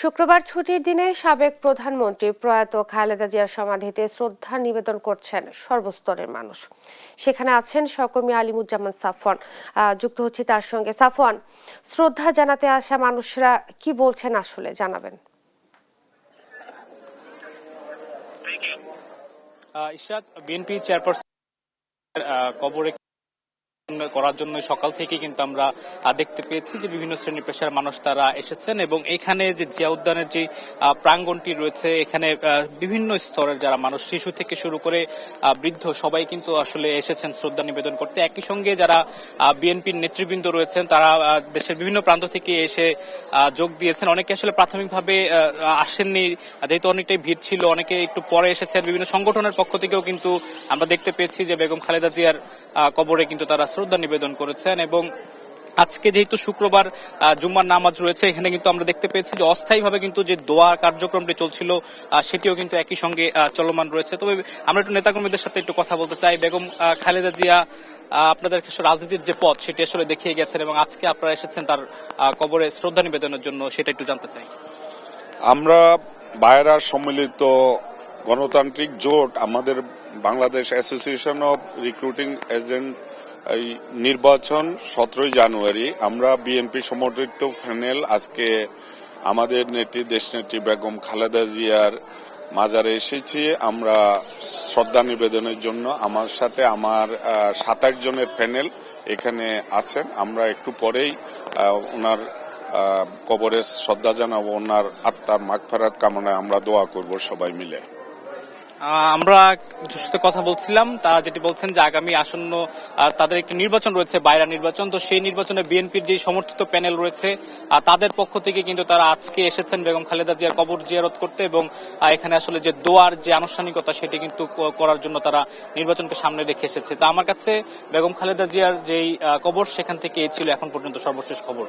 শুক্রবার ছুটির দিনে সাবেক প্রধানমন্ত্রী প্রয়াত খালেদা জিয়ার সমাধিতে শ্রদ্ধা নিবেদন করছেন সর্বস্তরের মানুষ। সেখানে আছেন সহকর্মী আলিমুজ্জামান সাফওয়ান, যুক্ত হচ্ছে তার সঙ্গে। সাফওয়ান, শ্রদ্ধা জানাতে আসা মানুষরা কি বলছেন আসলে জানাবেন। ইশরাত, বিএনপি চেয়ারপারসন কবরে করার জন্য সকাল থেকে কিন্তু আমরা দেখতে পেয়েছি যে বিভিন্ন শ্রেণী পেশার মানুষ তারা এসেছেন এবং এখানে যে জিয়া উদ্যানের যে প্রাঙ্গণটি রয়েছে এখানে বিভিন্ন স্তরের যারা মানুষ, শিশু থেকে শুরু করে বৃদ্ধ সবাই কিন্তু আসলে এসেছেন শ্রদ্ধা নিবেদন করতে। একই সঙ্গে যারা বিএনপির নেতৃবৃন্দ রয়েছেন তারা দেশের বিভিন্ন প্রান্ত থেকে এসে যোগ দিয়েছেন। অনেকে আসলে প্রাথমিকভাবে আসেননি, যেহেতু অনেকটাই ভিড় ছিল, অনেকে একটু পরে এসেছেন। বিভিন্ন সংগঠনের পক্ষ থেকেও কিন্তু আমরা দেখতে পেয়েছি যে বেগম খালেদা জিয়ার কবরে কিন্তু তারা শ্রদ্ধা নিবেদন করেছেন। এবং আজকে যেহেতু শুক্রবার জুম্মার নামাজ রয়েছে, এখানে কিন্তু আমরা দেখতে পেয়েছি যে অস্থায়ীভাবে কিন্তু যে দোয়া কার্যক্রমটি চলছিল সেটিও কিন্তু একই সঙ্গে চলমান রয়েছে। তবে আমরা একটু নেতাকর্মীদের সাথে একটু কথা বলতে চাই। বেগম খালেদা জিয়া আপনাদের রাজনীতির যে পথ সেটি আসলে দেখিয়ে গেছেন এবং আজকে আপনারা এসেছেন তার কবরে শ্রদ্ধা নিবেদনের জন্য, সেটা একটু জানতে চাই। আমরা বায়রা সম্মিলিত গণতান্ত্রিক জোট, আমাদের Bangladesh association of recruiting agent এই নির্বাচন 17 জানুয়ারি, আমরা বিএনপি সমর্থিত প্যানেল আজকে আমাদের নেত্রী, দেশনেত্রী বেগম খালেদা জিয়ার মাজারে এসেছি আমরা শ্রদ্ধা নিবেদনের জন্য। আমার সাথে আমার 27 জনের প্যানেল এখানে আছেন। আমরা একটু পরেই ওনার কবরে শ্রদ্ধা জানাবো, ওনার আত্মার মাগফিরাত কামনায় আমরা দোয়া করব সবাই মিলে। আমরা সাথে কথা বলছিলাম, তারা যেটি বলছেন যে আগামী আসন্ন তাদের একটি নির্বাচন রয়েছে, বাইরা নির্বাচন। তো সেই নির্বাচনে বিএনপির যে সমর্থিত প্যানেল রয়েছে তাদের পক্ষ থেকে কিন্তু তারা আজকে এসেছেন বেগম খালেদা জিয়ার কবর জিয়ারত করতে এবং এখানে আসলে যে দোয়ার যে আনুষ্ঠানিকতা সেটি কিন্তু করার জন্য তারা নির্বাচনকে সামনে রেখে এসেছে। তো আমার কাছে বেগম খালেদা জিয়ার যেই কবর সেখান থেকে এই ছিল এখন পর্যন্ত সর্বশেষ খবর।